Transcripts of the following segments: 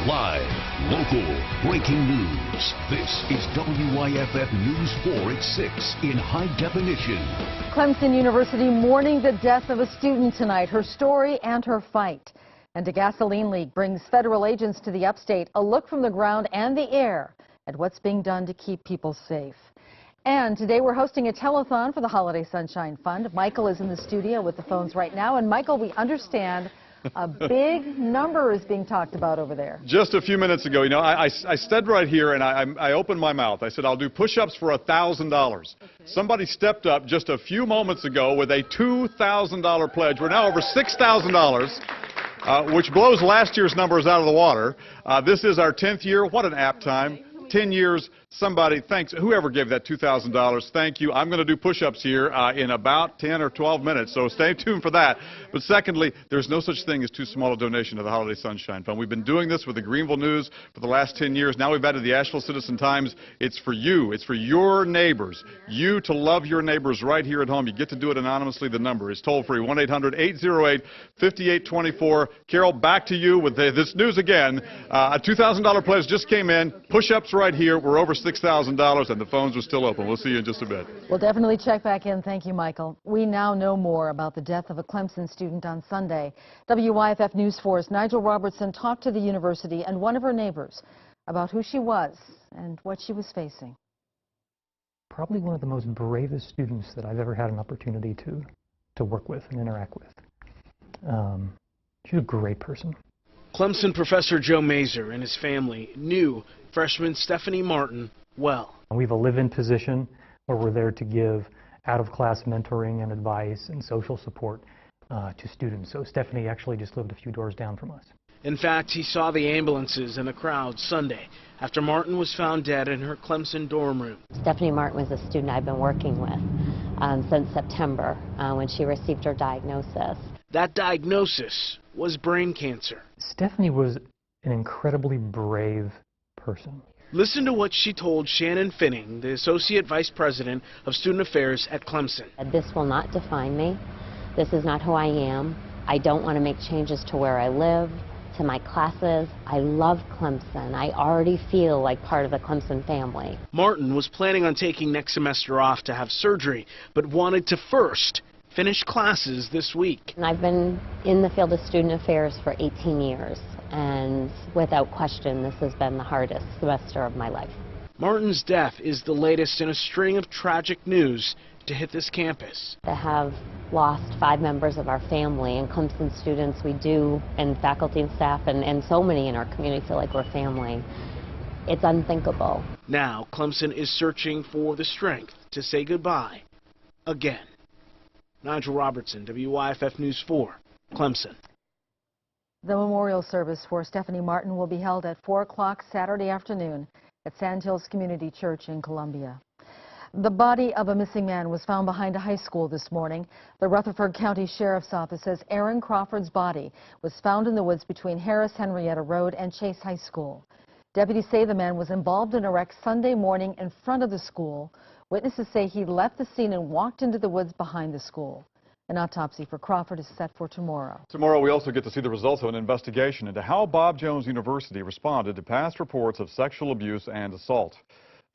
Live, local, breaking news. This is WYFF News 4 at 6 in high definition. Clemson University mourning the death of a student tonight, her story and her fight. And a gasoline leak brings federal agents to the upstate, a look from the ground and the air at what's being done to keep people safe. And today we're hosting a telethon for the Holiday Sunshine Fund. Michael is in the studio with the phones right now. And Michael, we understand a big number is being talked about over there. Just a few minutes ago, you know, I stood right here and I opened my mouth. I said, I'll do push-ups for $1,000. Okay. Somebody stepped up just a few moments ago with a $2,000 pledge. We're now over $6,000, which blows last year's numbers out of the water. This is our 10th year. What an apt time. 10 years. Somebody, thanks, whoever gave that $2,000, thank you. I'm going to do push-ups here in about 10 or 12 minutes, so stay tuned for that. But secondly, there's no such thing as too small a donation to the Holiday Sunshine Fund. We've been doing this with the Greenville News for the last 10 years. Now we've added the Asheville Citizen-Times. It's for you. It's for your neighbors. You to love your neighbors right here at home. You get to do it anonymously. The number is toll-free, 1-800-808-5824. Carol, back to you with this news again. A $2,000 pledge just came in. Push-ups right here. We're over $6,000 and the phones are still open. We'll see you in just a bit. We'll definitely check back in. Thank you, Michael. We now know more about the death of a Clemson student on Sunday. WYFF News 4's Nigel Robertson talked to the university and one of her neighbors about who she was and what she was facing. Probably one of the most bravest students that I've ever had an opportunity to work with and interact with. She's a great person. Clemson professor Joe Mazer and his family knew freshman Stephanie Martin well. We have a live-in position where we're there to give out-of-class mentoring and advice and social support to students. So Stephanie actually just lived a few doors down from us. In fact, he saw the ambulances and the crowd Sunday after Martin was found dead in her Clemson dorm room. Stephanie Martin was a student I've been working with since September when she received her diagnosis. That diagnosis was brain cancer. Stephanie was an incredibly brave person. Listen to what she told Shannon Finning, the Associate Vice President of Student Affairs at Clemson. This will not define me. This is not who I am. I don't want to make changes to where I live, to my classes. I love Clemson. I already feel like part of the Clemson family. Martin was planning on taking next semester off to have surgery, but wanted to first finish classes this week. And I've been in the field of student affairs for 18 years, and without question, this has been the hardest semester of my life. Martin's death is the latest in a string of tragic news to hit this campus. To have lost 5 members of our family, and Clemson students we do, and faculty and staff, and so many in our community feel like we're family. It's unthinkable. Now, Clemson is searching for the strength to say goodbye again. Nigel Robertson, WYFF News 4, Clemson. The memorial service for Stephanie Martin will be held at 4 o'clock Saturday afternoon at Sand Hills Community Church in Columbia. The body of a missing man was found behind a high school this morning. The Rutherford County Sheriff's Office says Aaron Crawford's body was found in the woods between Harris Henrietta Road and Chase High School. Deputies say the man was involved in a wreck Sunday morning in front of the school. Witnesses say he left the scene and walked into the woods behind the school. An autopsy for Crawford is set for tomorrow. Tomorrow we also get to see the results of an investigation into how Bob Jones University responded to past reports of sexual abuse and assault.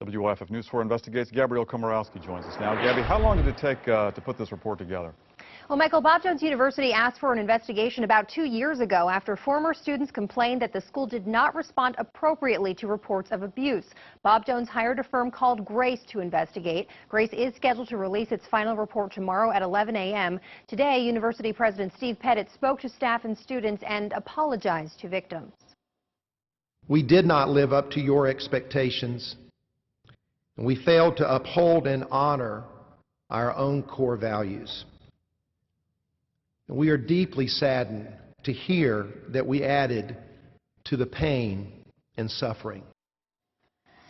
WYFF News 4 investigates. Gabrielle Komorowski joins us now. Gabby, how long did it take to put this report together? Well, Michael, Bob Jones University asked for an investigation about 2 years ago after former students complained that the school did not respond appropriately to reports of abuse. Bob Jones hired a firm called Grace to investigate. Grace is scheduled to release its final report tomorrow at 11 a.m. Today, University President Steve Pettit spoke to staff and students and apologized to victims. We did not live up to your expectations, and we failed to uphold and honor our own core values. And we are deeply saddened to hear that we added to the pain and suffering.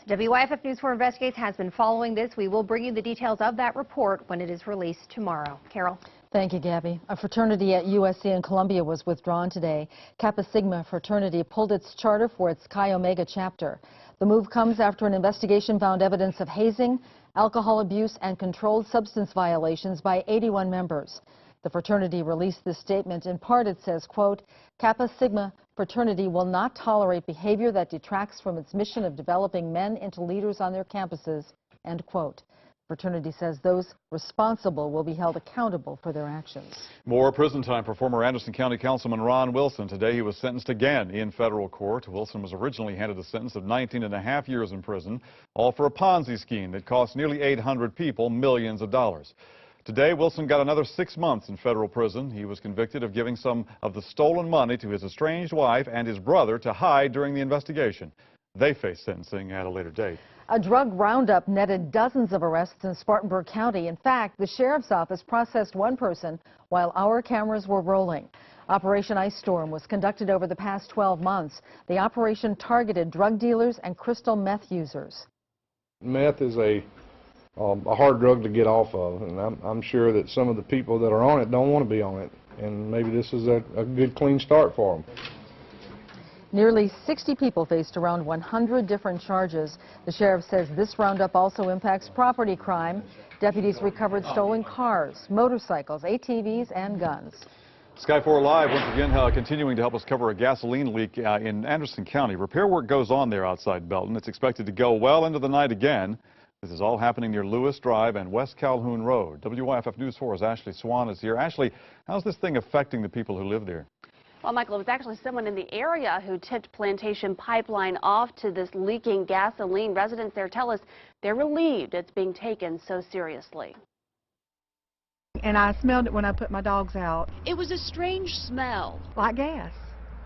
WYFF News 4 Investigates has been following this. We will bring you the details of that report when it is released tomorrow. Carol. Thank you, Gabby. A fraternity at USC in Columbia was withdrawn today. Kappa Sigma fraternity pulled its charter for its Chi Omega chapter. The move comes after an investigation found evidence of hazing, alcohol abuse, and controlled substance violations by 81 members. The fraternity released this statement. In part, it says, quote, Kappa Sigma fraternity will not tolerate behavior that detracts from its mission of developing men into leaders on their campuses, end quote. Fraternity says those responsible will be held accountable for their actions. More prison time for former Anderson County Councilman Ron Wilson. Today he was sentenced again in federal court. Wilson was originally handed a sentence of 19.5 years in prison, all for a Ponzi scheme that cost nearly 800 people millions of dollars. Today, Wilson got another 6 months in federal prison. He was convicted of giving some of the stolen money to his estranged wife and his brother to hide during the investigation. They face sentencing at a later date. A drug roundup netted dozens of arrests in Spartanburg County. In fact, the sheriff's office processed one person while our cameras were rolling. Operation Ice Storm was conducted over the past 12 months. The operation targeted drug dealers and crystal meth users. Meth is a hard drug to get off of, and I'm sure that some of the people that are on it don't want to be on it, and maybe this is a good clean start for them. Nearly 60 people faced around 100 different charges. The sheriff says this roundup also impacts property crime. Deputies recovered stolen cars, motorcycles, ATVs, and guns. Sky 4 Live once again continuing to help us cover a gasoline leak in Anderson County. Repair work goes on there outside Belton. It's expected to go well into the night again. This is all happening near Lewis Drive and West Calhoun Road. WYFF News 4's Ashley Swan is here. Ashley, how's this thing affecting the people who live there? Well, Michael, it was actually someone in the area who tipped Plantation Pipeline off to this leaking gasoline. Residents there tell us they're relieved it's being taken so seriously. And I smelled it when I put my dogs out. It was a strange smell. Like gas.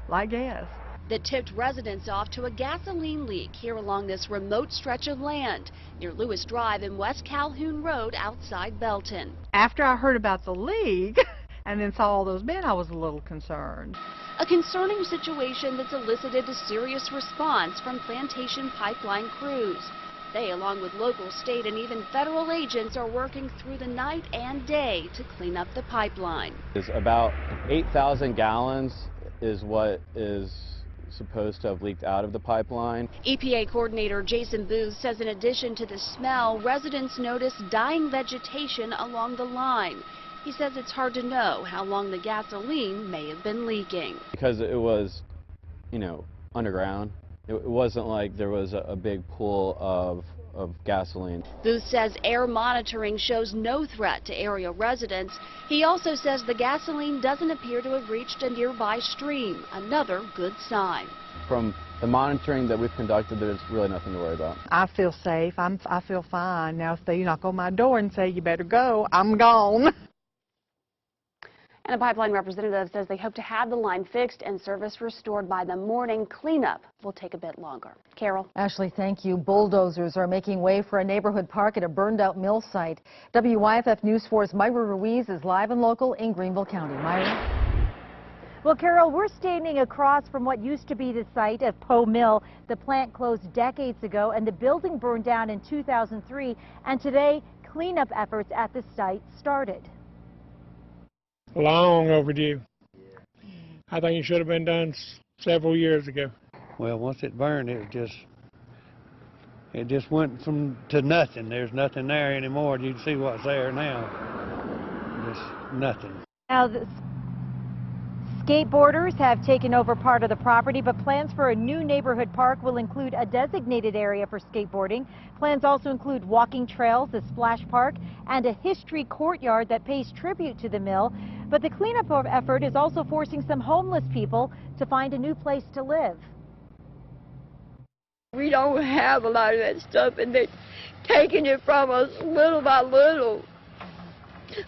Like gas. That tipped residents off to a gasoline leak here along this remote stretch of land near Lewis Drive and West Calhoun Road outside Belton. After I heard about the leak and then saw all those men, I was a little concerned. A concerning situation that's elicited a serious response from Plantation Pipeline crews. They, along with local, state, and even federal agents, are working through the night and day to clean up the pipeline. It's about 8,000 gallons is what is supposed to have leaked out of the pipeline. EPA Coordinator Jason Booth says in addition to the smell, residents notice dying vegetation along the line. He says it's hard to know how long the gasoline may have been leaking. Because it was, underground. It wasn't like there was a big pool of gasoline. Booth says air monitoring shows no threat to area residents. He also says the gasoline doesn't appear to have reached a nearby stream, another good sign. From the monitoring that we've conducted, there's really nothing to worry about. I feel safe. I feel fine. Now if they knock on my door and say you better go, I'm gone. And a pipeline representative says they hope to have the line fixed and service restored by the morning. Cleanup will take a bit longer. Carol. Ashley, thank you. Bulldozers are making way for a neighborhood park at a burned-out mill site. WYFF News 4's Myra Ruiz is live and local in Greenville County. Myra? Well, Carol, we're standing across from what used to be the site of Poe Mill. The plant closed decades ago, and the building burned down in 2003. And today, cleanup efforts at the site started. Long overdue. I think it should have been done several years ago. Well, once it burned, it just went to nothing. There's nothing there anymore. You can see what's there now. Just nothing. Now, the skateboarders have taken over part of the property, but plans for a new neighborhood park will include a designated area for skateboarding. Plans also include walking trails, a splash park, and a history courtyard that pays tribute to the mill. But the cleanup effort is also forcing some homeless people to find a new place to live. We don't have a lot of that stuff, and they're taking it from us little by little.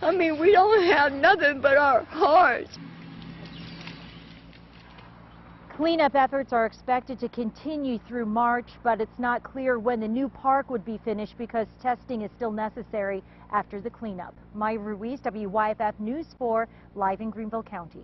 I mean, we don't have nothing but our hearts. Cleanup efforts are expected to continue through March, but it's not clear when the new park would be finished because testing is still necessary after the cleanup. Myra Ruiz, WYFF News 4, live in Greenville County.